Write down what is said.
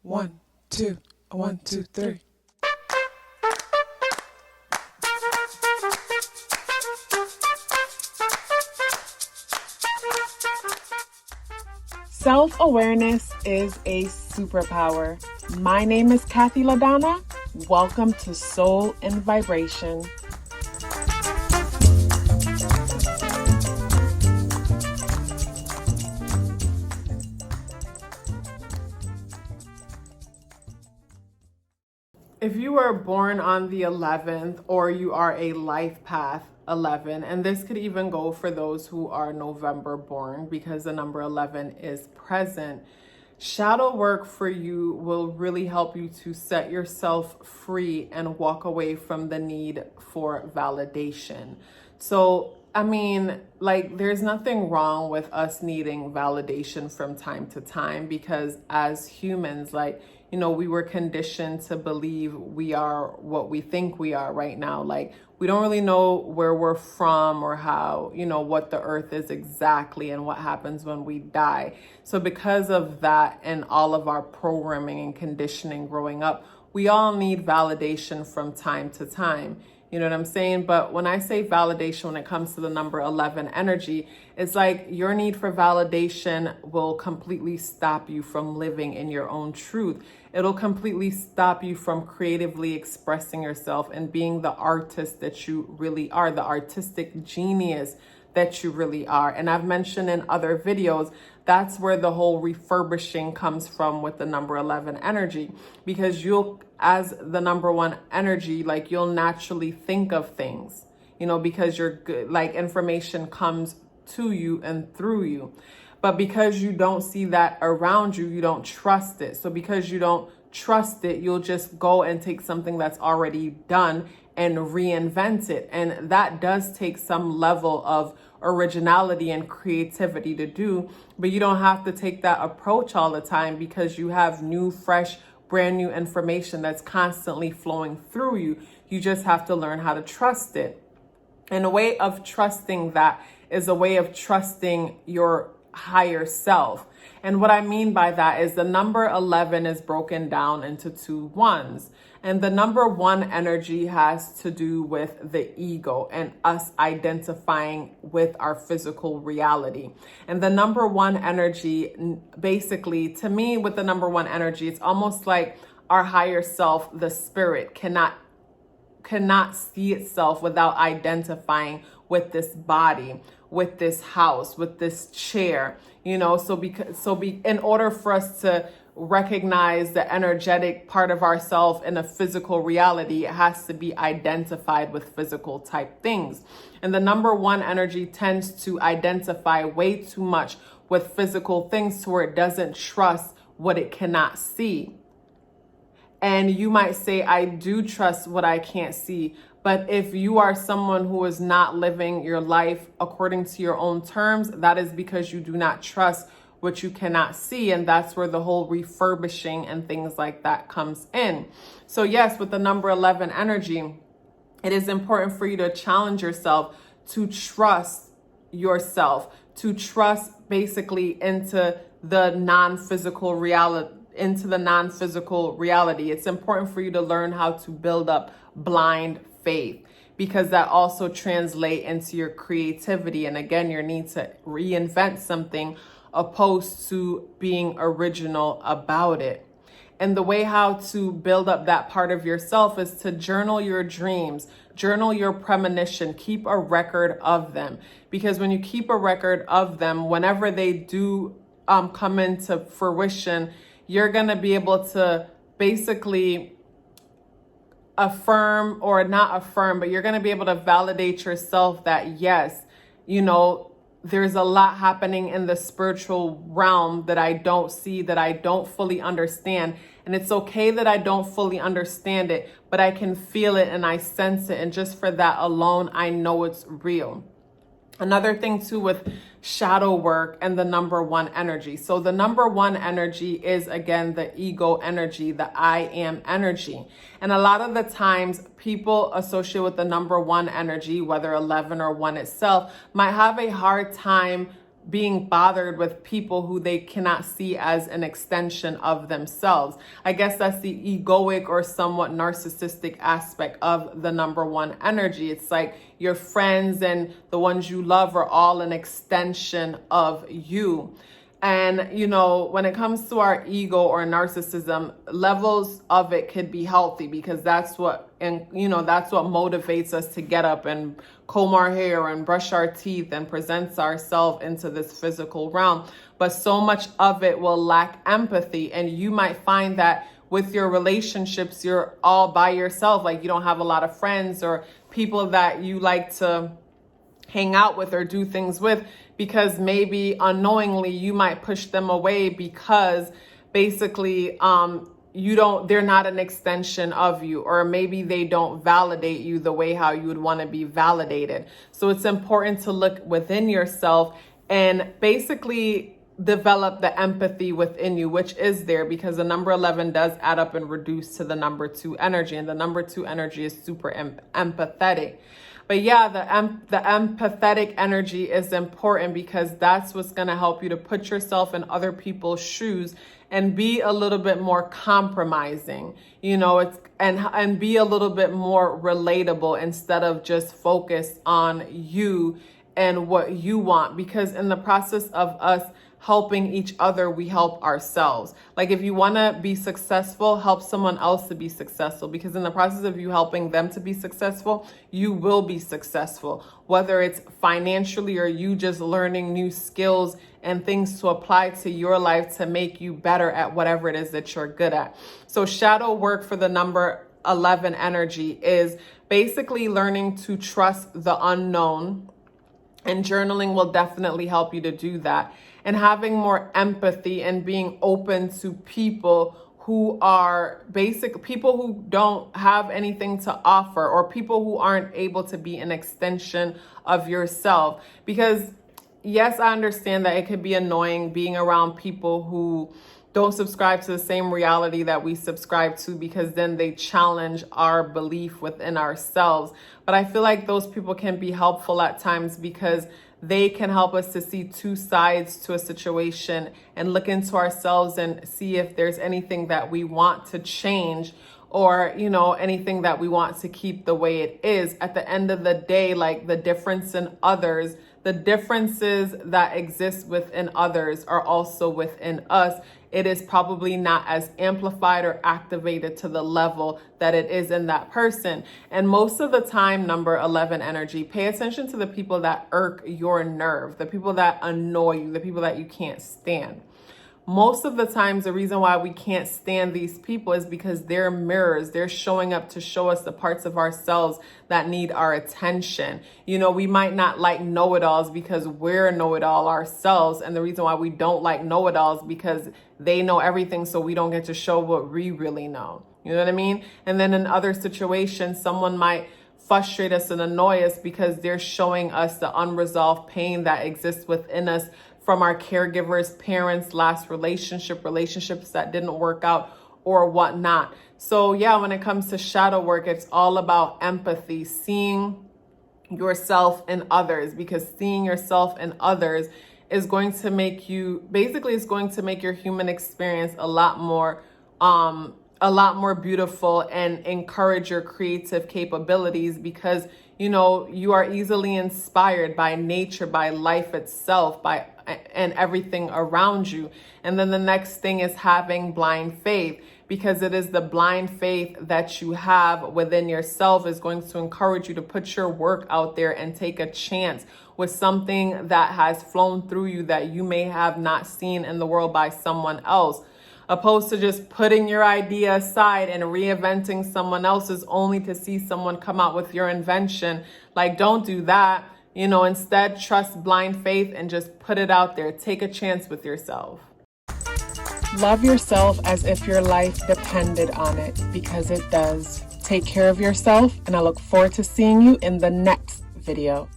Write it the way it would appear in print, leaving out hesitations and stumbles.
1, 2, 1, 2, 3. Self-awareness is a superpower. My name is KathyLaDonna. Welcome to Soul and Vibration. If you were born on the 11th or you are a life path 11, and this could even go for those who are November born because the number 11 is present, shadow work for you will really help you to set yourself free and walk away from the need for validation. So, there's nothing wrong with us needing validation from time to time because as humans, we were conditioned to believe we are what we think we are right now. We don't really know where we're from or how, what the earth is exactly and what happens when we die. So because of that and all of our programming and conditioning growing up, we all need validation from time to time. You know what I'm saying? But when I say validation, when it comes to the number 11 energy, it's like your need for validation will completely stop you from living in your own truth. It'll completely stop you from creatively expressing yourself and being the artist that you really are, the artistic genius that you really are. And I've mentioned in other videos, that's where the whole refurbishing comes from with the number 11 energy, because you'll, as the number one energy, you'll naturally think of things, because you're good, information comes to you and through you. But because you don't see that around you, you don't trust it. So because you don't trust it, you'll just go and take something that's already done and reinvent it. And that does take some level of originality and creativity to do, but you don't have to take that approach all the time because you have new, fresh, brand new information that's constantly flowing through you. You just have to learn how to trust it. And a way of trusting that is a way of trusting your higher self. And what I mean by that is the number 11 is broken down into two ones. And the number one energy has to do with the ego and us identifying with our physical reality. And the number one energy, basically, to me, with the number one energy, it's almost like our higher self, the spirit, cannot see itself without identifying with this body, with this house, with this chair, in order for us to recognize the energetic part of ourselves in a physical reality, it has to be identified with physical type things. And the number one energy tends to identify way too much with physical things to where it doesn't trust what it cannot see. And you might say, I do trust what I can't see. But if you are someone who is not living your life according to your own terms, that is because you do not trust what you cannot see. And that's where the whole refurbishing and things like that comes in. So yes, with the number 11 energy, it is important for you to challenge yourself to trust yourself, to trust basically into the non-physical reality. It's important for you to learn how to build up blind faith, because that also translates into your creativity. And again, your need to reinvent something opposed to being original about it. And the way how to build up that part of yourself is to journal your dreams, journal your premonition, keep a record of them. Because when you keep a record of them, whenever they do come into fruition, you're going to be able to basically affirm, or not affirm, but you're going to be able to validate yourself that yes, there's a lot happening in the spiritual realm that I don't see, that I don't fully understand. And it's okay that I don't fully understand it, but I can feel it and I sense it. And just for that alone, I know it's real. Another thing too with shadow work and the number one energy. So the number one energy is, again, the ego energy, the I am energy. And a lot of the times people associate with the number one energy, whether 11 or 1 itself, might have a hard time being bothered with people who they cannot see as an extension of themselves. I guess that's the egoic or somewhat narcissistic aspect of the number 1 energy. It's like your friends and the ones you love are all an extension of you. And, you know, when it comes to our ego or narcissism, levels of it could be healthy, because that's what motivates us to get up and comb our hair and brush our teeth and presents ourselves into this physical realm. But so much of it will lack empathy. And you might find that with your relationships, you're all by yourself. Like, you don't have a lot of friends or people that you like to hang out with or do things with, because maybe unknowingly you might push them away because basically they're not an extension of you, or maybe they don't validate you the way how you would want to be validated. So it's important to look within yourself and basically develop the empathy within you, which is there, because the number 11 does add up and reduce to the number 2 energy, and the number 2 energy is super empathetic. But yeah, the empathetic energy is important, because that's what's going to help you to put yourself in other people's shoes and be a little bit more compromising, you know, and be a little bit more relatable instead of just focused on you and what you want. Because in the process of us helping each other, we help ourselves. Like, if you want to be successful, help someone else to be successful, because in the process of you helping them to be successful, you will be successful, whether it's financially or you just learning new skills and things to apply to your life to make you better at whatever it is that you're good at. So shadow work for the number 11 energy is basically learning to trust the unknown, and journaling will definitely help you to do that. And having more empathy and being open to people who are people who don't have anything to offer, or people who aren't able to be an extension of yourself. Because yes, I understand that it could be annoying being around people who don't subscribe to the same reality that we subscribe to, because then they challenge our belief within ourselves. But I feel like those people can be helpful at times, because they can help us to see 2 sides to a situation and look into ourselves and see if there's anything that we want to change, or, you know, anything that we want to keep the way it is. At the end of the day, like, the differences that exist within others are also within us. It is probably not as amplified or activated to the level that it is in that person. And most of the time, number 11 energy, pay attention to the people that irk your nerve, the people that annoy you, the people that you can't stand. Most of the times, the reason why we can't stand these people is because they're mirrors. They're showing up to show us the parts of ourselves that need our attention. You know, we might not like know-it-alls because we're a know-it-all ourselves. And the reason why we don't like know-it-alls because they know everything, so we don't get to show what we really know. You know what I mean? And then in other situations, someone might frustrate us and annoy us because they're showing us the unresolved pain that exists within us from our caregivers, parents, last relationships that didn't work out, or whatnot. So yeah, when it comes to shadow work, it's all about empathy, seeing yourself in others, because seeing yourself in others is going to make you, basically it's going to make your human experience a lot more beautiful and encourage your creative capabilities, because you know, you are easily inspired by nature, by life itself, and everything around you. And then the next thing is having blind faith, because it is the blind faith that you have within yourself is going to encourage you to put your work out there and take a chance with something that has flown through you that you may have not seen in the world by someone else. Opposed to just putting your idea aside and reinventing someone else's only to see someone come out with your invention. Like, don't do that. You know, instead, trust blind faith and just put it out there. Take a chance with yourself. Love yourself as if your life depended on it, because it does. Take care of yourself, and I look forward to seeing you in the next video.